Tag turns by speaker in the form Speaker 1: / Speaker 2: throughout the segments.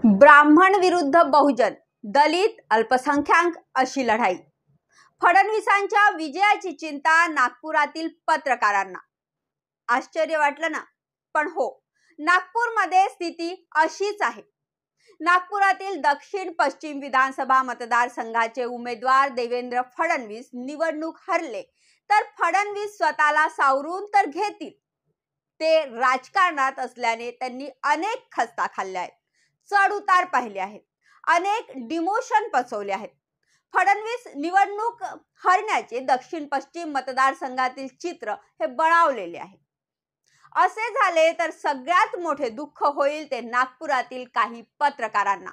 Speaker 1: ब्राह्मण विरुद्ध बहुजन, दलित अल्पसंख्याक अशी लढाई. फडणवीसांच्या विजयाची चिंता नागपुरातील पत्रकारांना. आश्चर्य वाटलं ना? पण हो, नागपूरमध्ये स्थिती अशीच आहे. नागपुरातील दक्षिण पश्चिम विधानसभा मतदारसंघाचे उमेदवार देवेंद्र फडणवीस निवडणूक हरले तर फडणवीस स्वतःला सावरून तर घेतील. ते राजकारणात असल्याने त्यांनी अनेक खस्ता खाल्ल्या आहेत, चढ उतार पाहिले आहेत, अनेक डिमोशन पचवले आहेत. फडणवीस निवडणूक हरण्याचे दक्षिण पश्चिम मतदारसंघातील चित्र हे बळावलेले आहे. असे झाले तर सगळ्यात मोठे दुःख होईल ते नागपुरातील काही पत्रकारांना.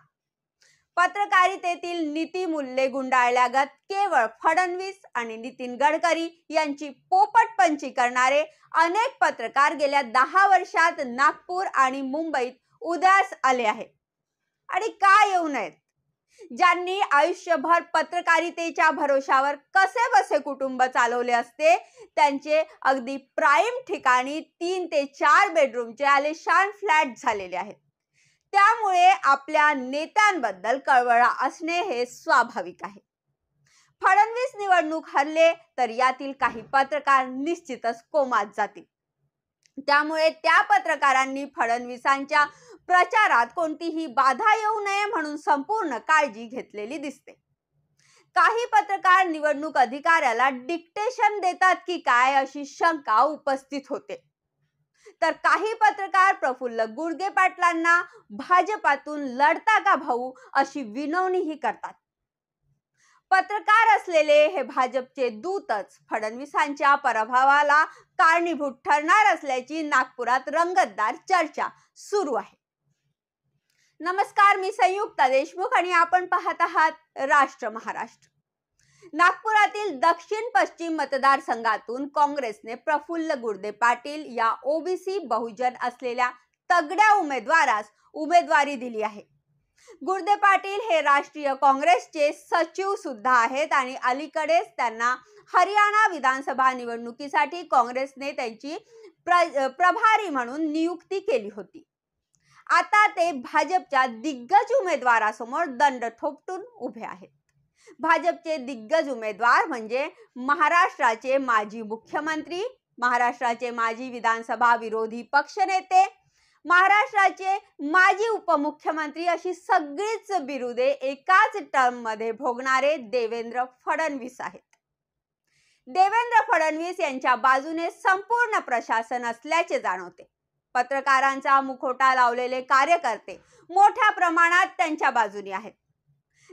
Speaker 1: पत्रकारितेतील नीतिमूल्ये गुंडाळल्यागत केवळ फडणवीस आणि नितीन गडकरी यांची पोपटपंची करणारे अनेक पत्रकार गेल्या 10 वर्षात नागपूर आणि मुंबईत उदयास आले आहेत. आणि का येऊ नयेत? ज्यांनी आयुष्यभर पत्रकारितेच्या भरोशावर कसे बसे कुटुंब चालवले असते, त्यांचे अगदी प्राइम ठिकाणी 3 ते 4 बेडरूमचे आलिशान फ्लॅट झालेले आहेत. त्यामुळे आपल्या नेत्यांबद्दल कळवळा असणे हे स्वाभाविक आहे. फडणवीस निवडणूक हरले तर यातील काही पत्रकार निश्चितच कोमात जातील. त्यामुळे त्या पत्रकारांनी फडणवीसांच्या प्रचारात कोणतीही बाधा येऊ नये म्हणून संपूर्ण काळजी घेतलेली दिसते. काही पत्रकार निवडणूक अधिकाऱ्याला डिक्टेशन देतात की काय अशी शंका उपस्थित होते. तर काही पत्रकार प्रफुल्ल गुडगे पाटलांना भाजपातून लढता का भाऊ अशी विनवणीही करतात. पत्रकार असलेले हे भाजपचे दूतच फडणवीसांच्या पराभवाला कारणीभूत ठरणार असल्याची नागपुरात रंगतदार चर्चा सुरू आहे. नमस्कार, मी संयुक्ता देशमुख आणि आपण पाहत आहात राष्ट्र महाराष्ट्र. नागपुरातील दक्षिण पश्चिम मतदारसंघातून काँग्रेसने प्रफुल्ल गुडगे पाटील या ओबीसी बहुजन असलेल्या तगड्या उमेदवारास उमेदवारी दिली आहे. गुडगे पाटील हे राष्ट्रीय काँग्रेसचे सचिव सुद्धा आहेत आणि अलीकडेच त्यांना हरियाणा विधानसभा निवडणुकीसाठी काँग्रेसने त्यांची प्रभारी म्हणून नियुक्ती केली होती. आता ते भाजपच्या दिग्गज उमेदवारासमोर दंड थोपटून उभे आहेत. भाजपचे दिग्गज उमेदवार म्हणजे महाराष्ट्राचे माजी मुख्यमंत्री, महाराष्ट्राचे माजी विधानसभा विरोधी पक्षनेते, महाराष्ट्राचे माजी उपमुख्यमंत्री अशी सगळीच बिरुदे एकाच टर्म मध्ये भोगणारे देवेंद्र फडणवीस आहेत. देवेंद्र फडणवीस यांच्या बाजूने संपूर्ण प्रशासन असल्याचे जाणवते. पत्रकारांचा मुखवटा लावलेले कार्यकर्ते मोठ्या प्रमाणात त्यांच्या बाजूने आहेत.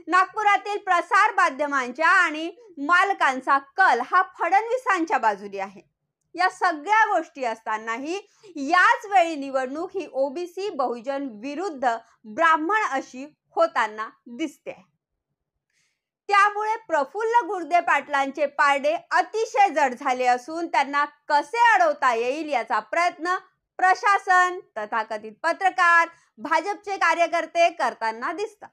Speaker 1: नागपुरातील प्रसार माध्यमांच्या आणि मालकांचा कल हा फडणवीसांच्या बाजूने आहे. या सगळ्या गोष्टी असतानाही याच वेळी निवडणूक ही ओबीसी बहुजन विरुद्ध ब्राह्मण अशी होताना दिसते. त्यामुळे प्रफुल्ल गुडगे पाटलांचे पारडे अतिशय जड झाले असून त्यांना कसे अडवता येईल याचा प्रयत्न प्रशासन, तथाकथित पत्रकार, भाजपचे कार्यकर्ते करताना दिसतात.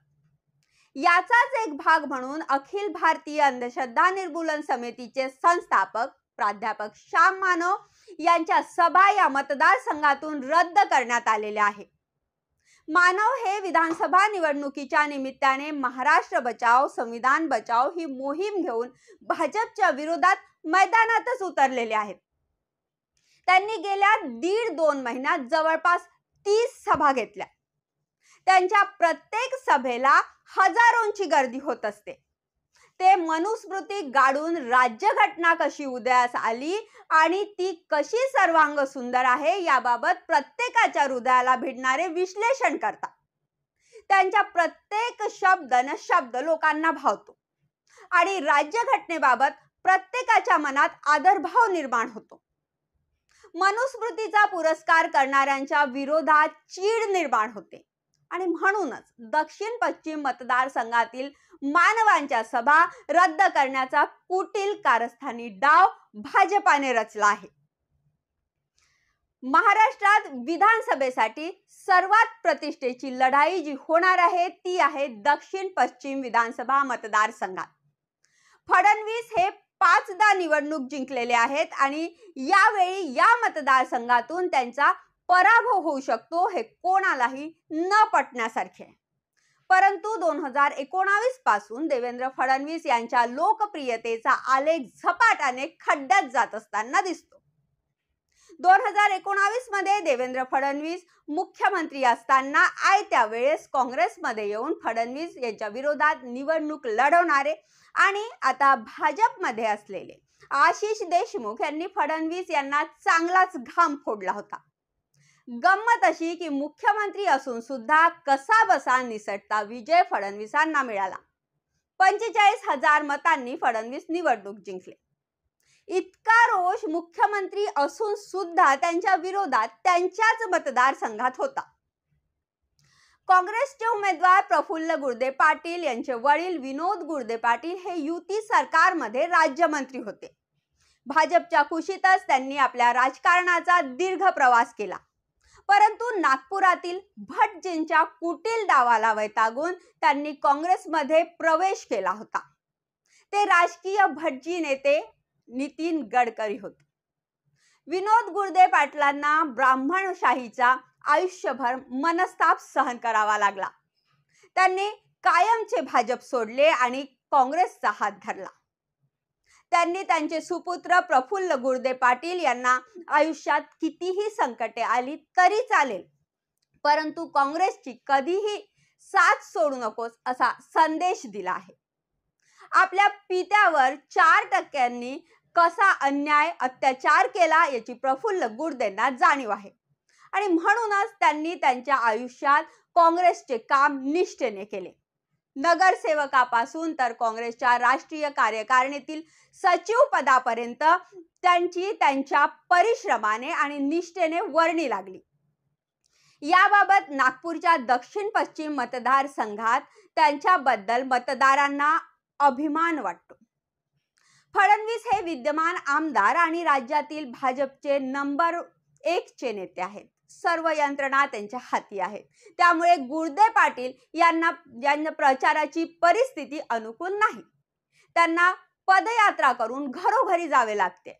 Speaker 1: याचाच एक भाग म्हणून अखिल भारतीय अंधश्रद्धा निर्मूलन समितीचे संस्थापक प्राध्यापक श्याम मानव यांच्या सभा या मतदारसंघातून रद्द करण्यात आलेल्या आहे. मानव हे विधानसभा निवडणुकीच्या निमित्ताने महाराष्ट्र बचाव संविधान बचाव ही मोहीम घेऊन भाजपच्या विरोधात मैदानातच उतरलेले आहेत. त्यांनी गेल्या 1.5-2 महिन्यात जवळपास 30 सभा घेतल्या. त्यांच्या प्रत्येक सभेला हजारोंची गर्दी होत असते. ते मनुस्मृती गाडून राज्यघटना कशी उदयास आली आणि ती कशी सर्वांग सुंदर आहे याबाबत प्रत्येकाच्या हृदयाला भिडणारे विश्लेषण करतात. त्यांच्या प्रत्येक शब्द लोकांना भावतो आणि राज्यघटनेबाबत प्रत्येकाच्या मनात आदरभाव निर्माण होतो. मनुस्मृतीचा पुरस्कार करणाऱ्यांच्या विरोधात चीड निर्माण होते आणि म्हणूनच दक्षिण पश्चिम मतदारसंघातील मानवांच्या सभा रद्द करण्याचा कुटील कारस्थानी डाव भाजपाने रचला आहे. महाराष्ट्रात विधानसभेसाठी सर्वात प्रतिष्ठेची लढाई जी होणार आहे ती आहे दक्षिण पश्चिम विधानसभा मतदारसंघात. फडणवीस हे 5दा निवडणूक जिंकलेले आहेत आणि यावेळी या मतदारसंघातून त्यांचा पराभव होऊ शकतो हे कोणालाही न पटण्यासारखे आहे. परंतु 2019 पासून देवेंद्र फडणवीस यांच्या लोकप्रियतेचा आलेख झपाट्याने खड्ड्यात जात असताना दिसतो. 2019 मध्ये देवेंद्र फडणवीस मुख्यमंत्री असताना आयत्या वेळेस काँग्रेसमध्ये येऊन फडणवीस यांच्या विरोधात निवडणूक लढवणारे आणि आता भाजपमध्ये असलेले आशिष देशमुख यांनी फडणवीस यांना चांगलाच घाम फोडला होता. गंमत अशी की मुख्यमंत्री असून सुद्धा कसा बसा निसटता विजय फडणवीसांना मिळाला. 45,000 मतांनी फडणवीस निवडणूक जिंकले. इतका रोष मुख्यमंत्री असून सुद्धा त्यांच्या विरोधात त्यांच्याच मतदारसंघात होता. काँग्रेसचे उमेदवार प्रफुल्ल गुर्दे पाटील यांचे वडील विनोद गुर्दे पाटील हे युती सरकारमध्ये राज्यमंत्री होते. भाजपच्या कुशीतच त्यांनी आपल्या राजकारणाचा दीर्घ प्रवास केला. परंतु नागपुरातील भटजींच्या कुटील डावाला वैतागून त्यांनी काँग्रेसमध्ये प्रवेश केला होता. ते राजकीय भटजी नेते नितीन गडकरी होते. विनोद गुर्दे पाटलांना ब्राह्मणशाहीचा आयुष्यभर मनस्ताप सहन करावा लागला. त्यांनी कायमचे भाजप सोडले आणि काँग्रेसचा हात धरला. त्यांनी त्यांचे सुपुत्र प्रफुल्ल गुर्दे पाटील यांना आयुष्यात कितीही संकटे आली तरी चालेल, परंतु काँग्रेसची कधीही साथ सोडू नकोस असा संदेश दिला आहे. आपल्या पित्यावर 4% कसा अन्याय अत्याचार केला याची प्रफुल्ल गुर्देंना जाणीव आहे आणि म्हणूनच त्यांनी त्यांच्या आयुष्यात काँग्रेसचे काम निष्ठेने केले. नगरसेवकापासून तर काँग्रेसच्या राष्ट्रीय कार्यकारिणीतील सचिव पदापर्यंत त्यांची त्यांच्या परिश्रमाने आणि निष्ठेने वर्णी लागली. याबाबत नागपूरच्या दक्षिण पश्चिम मतदारसंघात त्यांच्याबद्दल मतदारांना अभिमान वाटतो. फडणवीस हे विद्यमान आमदार आणि राज्यातील भाजपचे नंबर 1 चे नेते आहेत. सर्व यंत्रणा त्यांच्या हाती आहेत. त्यामुळे गुर्दे पाटील यांना प्रचाराची परिस्थिती अनुकूल नाही. त्यांना पदयात्रा करून घरोघरी जावे लागते.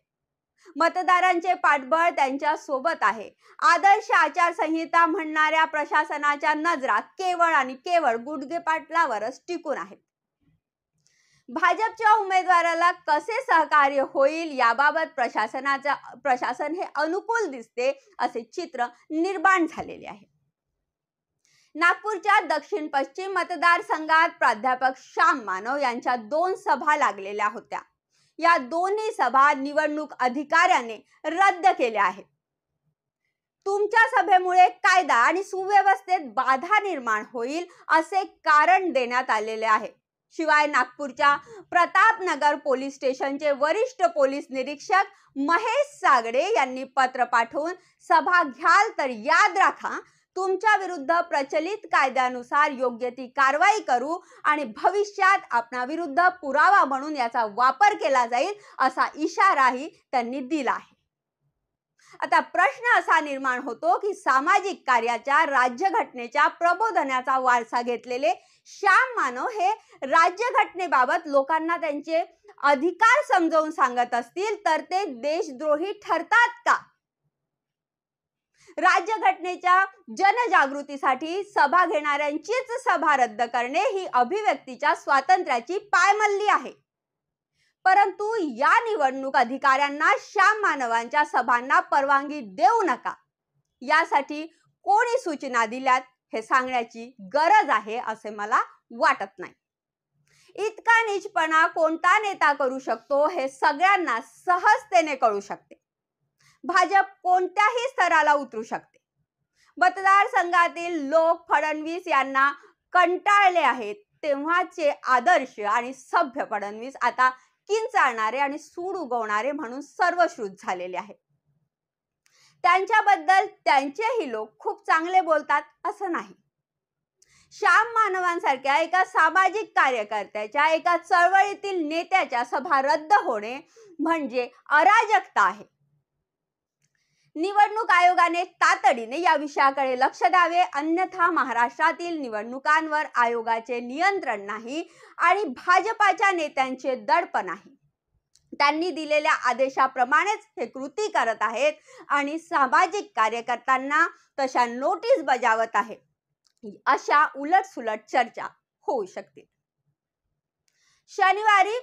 Speaker 1: मतदारांचे पाठबळ त्यांच्या सोबत आहे. आदर्श आचारसंहिता म्हणणाऱ्या प्रशासनाच्या नजरा केवळ आणि केवळ गुर्दे पाटलावरच टिकून आहेत. भाजपच्या उमेदवाराला कसे सहकार्य होईल याबाबत प्रशासन हे अनुकूल दिसते असे चित्र निर्माण झालेले आहे. नागपूरच्या दक्षिण पश्चिम मतदारसंघात प्राध्यापक श्याम मानव यांच्या 2 सभा लागलेल्या होत्या. या दोन्ही सभा निवडणूक अधिकाऱ्याने रद्द केल्या आहेत. तुमच्या सभेमुळे कायदा आणि सुव्यवस्थेत बाधा निर्माण होईल असे कारण देण्यात आलेले आहे. शिवाय नागपूरच्या प्रतापनगर पोलीस स्टेशनचे वरिष्ठ पोलीस निरीक्षक महेश सागडे यांनी पत्र पाठवून सभा घ्याल तर याद राखा, तुमच्या विरुद्ध प्रचलित कायद्यानुसार योग्य ती कारवाई करू आणि भविष्यात आपणा विरुद्ध पुरावा म्हणून याचा वापर केला जाईल असा इशाराही त्यांनी दिला आहे. आता प्रश्न असा निर्माण होतो की सामाजिक कार्याच्या राज्यघटनेच्या प्रबोधनाचा वारसा घेतलेले श्याम मानव हे राज्यघटनेबाबत लोकांना त्यांचे अधिकार समजावून सांगत असतील तर ते देशद्रोही ठरतात का? राज्यघटनेच्या जनजागृतीसाठी सभा घेणाऱ्यांचीच सभा रद्द करणे ही अभिव्यक्तीच्या स्वातंत्र्याची पायमल्ली आहे. परंतु या निवडणूक अधिकाऱ्यांना श्याम मानवांच्या सभांना परवानगी देऊ नका यासाठी कोणी सूचना दिल्यात हे सांगण्याची गरज आहे असे मला वाटत नाही. इतका नीचपणा कोणता नेता करू शकतो हे सगळ्यांना सहजतेने कळू शकते. भाजप कोणत्याही स्तराला उतरू शकते. मतदारसंघातील लोक फडणवीस यांना कंटाळले आहेत. तेव्हाचे आदर्श आणि सभ्य फडणवीस आता किंचाळणारे आणि सूड उगवणारे म्हणून सर्वश्रुत झालेले आहेत. त्यांच्याबद्दल त्यांचेही लोक खूप चांगले बोलतात असं नाही. श्याम मानवांसारख्या एका सामाजिक कार्यकर्त्याच्या, एका चळवळीतील नेत्याच्या सभा रद्द होणे म्हणजे अराजकता आहे. निवडणूक आयोगाने तातडीने या विषयाकडे लक्ष द्यावे, अन्यथा महाराष्ट्रातील निवडणुकांवर आयोगाचे नियंत्रण नाही आणि भाजपाच्या नेत्यांचे दडपण नाही. त्यांनी दिलेल्या आदेशाप्रमाणेच हे कृती करत आहेत आणि सामाजिक कार्यकर्त्यांना तशा नोटीस बजावत आहेत. अशा उलटसुलट चर्चा होऊ शकतील. शनिवारी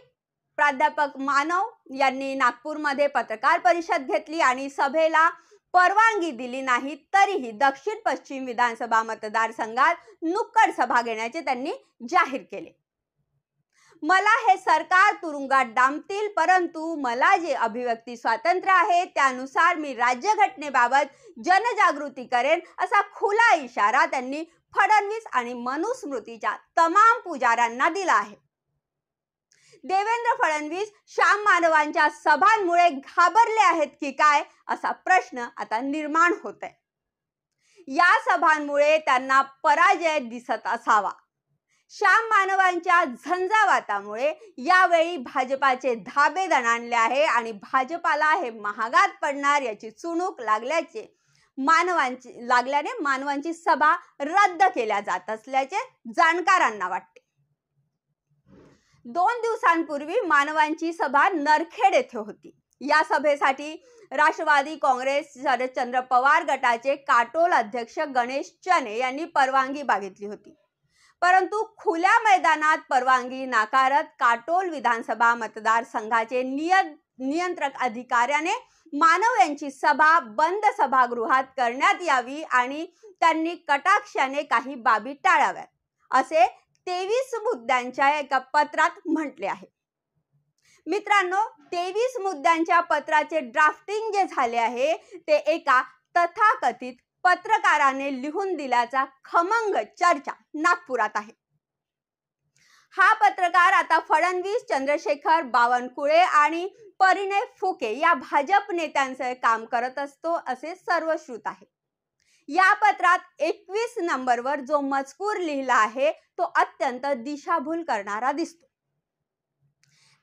Speaker 1: प्राध्यापक मानव यांनी नागपूरमध्ये पत्रकार परिषद घेतली आणि सभेला परवानगी दिली नाही तरीही दक्षिण पश्चिम विधानसभा मतदारसंघात नुक्कड सभा घेण्याचे त्यांनी जाहीर केले. मला हे सरकार तुरुंगात डांबतील, परंतु मला जे अभिव्यक्ती स्वातंत्र्य आहे त्यानुसार मी राज्यघटनेबाबत जनजागृती करेन, असा खुला इशारा त्यांनी फडणवीस आणि मनुस्मृतीच्या तमाम पुजाऱ्यांना दिला आहे. देवेंद्र फडणवीस श्याम मानवांच्या सभांमुळे घाबरले आहेत की काय, असा प्रश्न आता निर्माण होत आहे. या सभांमुळे त्यांना पराजय दिसत असावा. श्याम मानवांच्या झंझावातामुळे यावेळी भाजपाचे धाबे दणाणले आहे आणि भाजपाला हे महागात पडणार याची चुणूक लागल्याने मानवांची सभा रद्द केल्या जात असल्याचे जाणकारांना वाटते. 2 दिवसांपूर्वी मानवांची सभा नरखेड येथे होती. या सभेसाठी राष्ट्रवादी काँग्रेस शरदचंद्र पवार गटाचे काटोल अध्यक्ष गणेश चने यांनी परवानगी मागितली होती, परंतु खुल्या मैदानात परवानगी नाकारत काटोल विधानसभा मतदारसंघाचे नियंत्रक अधिकाऱ्याने मानव यांची सभा बंद सभागृहात करण्यात यावी आणि त्यांनी कटाक्षाने काही बाबी टाळाव्यात, असे 23 मुद्द्यांच्या एका पत्रात म्हटले आहे. मित्रांनो, 23 मुद्द्यांच्या पत्राचे ड्राफ्टिंग जे झाले आहे ते एका तथाकथित पत्रकाराने लिहून दिल्याचा खमंग चर्चा नागपुरात आहे. हा पत्रकार आता फडणवीस, चंद्रशेखर बावनकुळे आणि परिणय फुके या भाजप नेत्यांचे काम करत असतो असे सर्वश्रुत आहे. या पत्रात 21 नंबरवर जो मजकूर लिहिला आहे तो अत्यंत दिशाभूल करणारा दिसतो.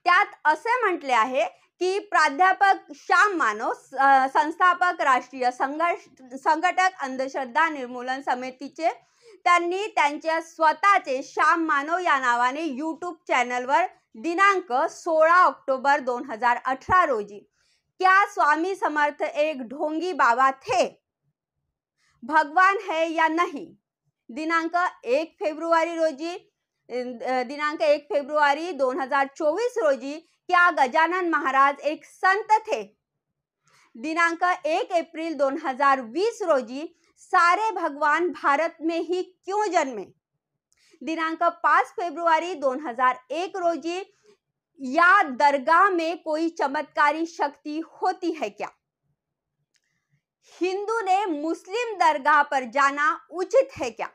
Speaker 1: त्यात असे म्हटले आहे की प्राध्यापक श्याम मानव, संस्थापक राष्ट्रीय संघटक अंधश्रद्धा निर्मूलन समितीचे, त्यांनी त्यांच्या स्वतःचे श्याम मानव या नावाने यूट्यूब चॅनलवर दिनांक 16 ऑक्टोबर 2018 रोजी क्या स्वामी समर्थ एक ढोंगी बाबा थे, भगवान है या नहीं, दिनांक 1 फेब्रुवारी 2024 रोजी क्या गजानन महाराज एक संत थे, दिनांक 1 अप्रैल 2020 रोजी सारे भगवान भारत में ही क्यों जन्मे, दिनांक 5 फरवरी 2001 रोजी या दरगाह में कोई चमत्कारी शक्ति होती है क्या, हिंदू ने मुस्लिम दरगाह पर जाना उचित है क्या,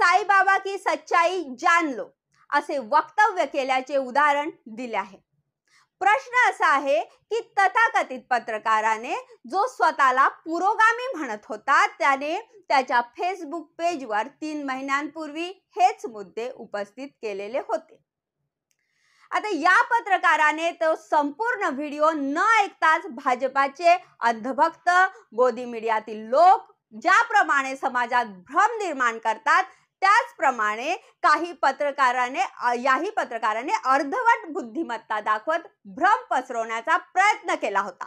Speaker 1: साई बाबा की सच्चाई जान लो, असे वक्तव्य केल्याचे उदाहरण दिले आहे. प्रश्न असा आहे की तथाकथित पत्रकाराने, जो स्वतःला पुरोगामी म्हणत होता, त्याने त्याच्या फेसबुक पेजवर 3 महिन्यांपूर्वी हेच मुद्दे उपस्थित केलेले होते. आता या पत्रकाराने तो संपूर्ण व्हिडिओ न ऐकताच भाजपाचे अंधभक्त, गोदी मीडियातील लोक ज्याप्रमाणे समाजात भ्रम निर्माण करतात, त्याचप्रमाणे याही पत्रकाराने अर्धवट बुद्धिमत्ता दाखवत भ्रम पसरवण्याचा प्रयत्न केला होता.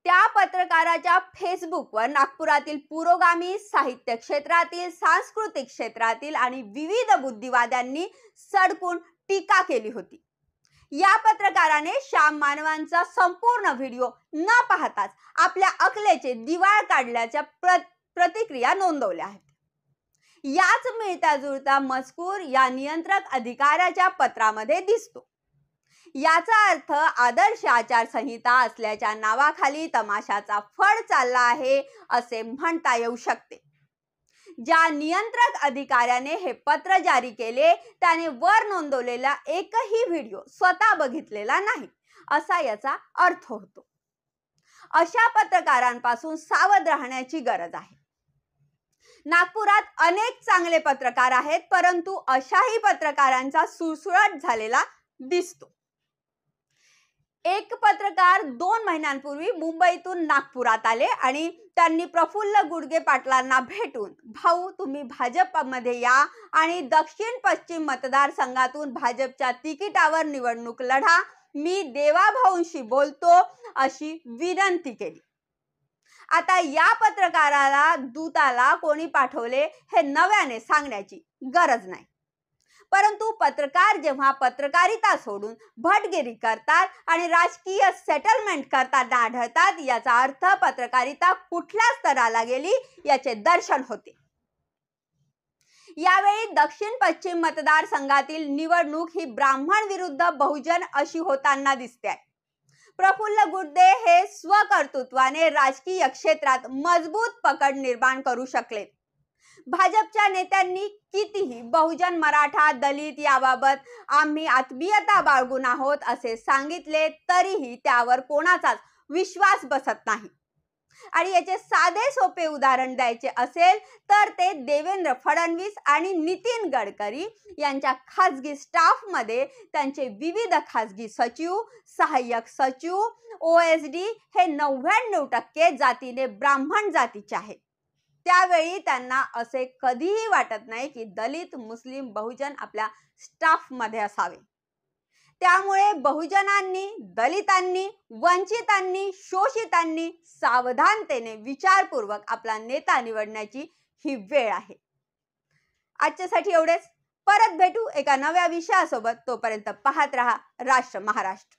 Speaker 1: त्या पत्रकाराच्या फेसबुकवर नागपुरातील पुरोगामी, साहित्य क्षेत्रातील, सांस्कृतिक क्षेत्रातील आणि विविध बुद्धिवाद्यांनी सडकून टीका केली होती. या पत्रकाराने श्याम मानवांचा संपूर्ण व्हिडिओ न पाहताच आपल्या अकलेचे दिवाळ काढल्याच्या प्रतिक्रिया नोंदवल्या आहेत. याच मिळता जुळता मजकूर या नियंत्रक अधिकाऱ्याच्या पत्रामध्ये दिसतो. याचा अर्थ आदर्श आचारसंहिता असल्याच्या नावाखाली तमाशाचा फड चालला आहे असे म्हणता येऊ शकते. ज्या नियंत्रक अधिकाऱ्याने हे पत्र जारी केले त्याने वर नोंदवलेला एकही व्हिडिओ स्वतः बघितलेला नाही असा याचा अर्थ होतो. अशा पत्रकारांपासून सावध राहण्याची गरज आहे. नागपुरात अनेक चांगले पत्रकार आहेत, परंतु अशाही पत्रकारांचा सुळसुळाट झालेला दिसतो. एक पत्रकार 2 महिन्यांपूर्वी मुंबईतून नागपुरात आले आणि त्यांनी प्रफुल्ल गुडगे पाटलांना भेटून, भाऊ तुम्ही भाजपमध्ये या आणि दक्षिण पश्चिम मतदारसंघातून भाजपच्या तिकिटावर निवडणूक लढा, मी देवाभाऊंशी बोलतो अशी विनंती केली. आता या पत्रकाराला दूताला कोणी पाठवले हे नव्याने सांगण्याची गरज नाही, परंतु पत्रकार जेव्हा पत्रकारिता सोडून भटगिरी करतात आणि राजकीय सेटलमेंट करताना आढळतात, याचा अर्थ पत्रकारिता कुठल्या स्तराला गेली याचे दर्शन होते. यावेळी दक्षिण पश्चिम मतदारसंघातील निवडणूक ही ब्राह्मण विरुद्ध बहुजन अशी होताना दिसते. प्रफुल्ल गुड्डे हे स्वकर्तृत्वाने राजकीय क्षेत्रात मजबूत पकड निर्माण करू शकले. भाजपच्या नेत्यांनी कितीही बहुजन, मराठा, दलित याबाबत आम्ही आत्मीयता बाळगून आहोत असे सांगितले तरीही त्यावर कोणाचाच विश्वास बसत नाही. आणि याचे साधे सोपे उदाहरण द्यायचे असेल तर ते देवेंद्र फडणवीस आणि नितीन गडकरी यांच्या खासगी स्टाफ मध्ये त्यांचे विविध खासगी सचिव, सहाय्यक सचिव, OSD हे 99% जातीने ब्राह्मण जातीचे आहेत. त्यावेळी त्यांना असे कधीही वाटत नाही की दलित, मुस्लिम, बहुजन आपल्या स्टाफ मध्ये असावे. त्यामुळे बहुजनांनी, दलितांनी, वंचितांनी, शोषितांनी सावधानतेने विचारपूर्वक आपला नेता निवडण्याची ही वेळ आहे. आजच्यासाठी एवढेच. परत भेटू एका नव्या विषयासोबत. तोपर्यंत पाहत रहा राष्ट्र महाराष्ट्र.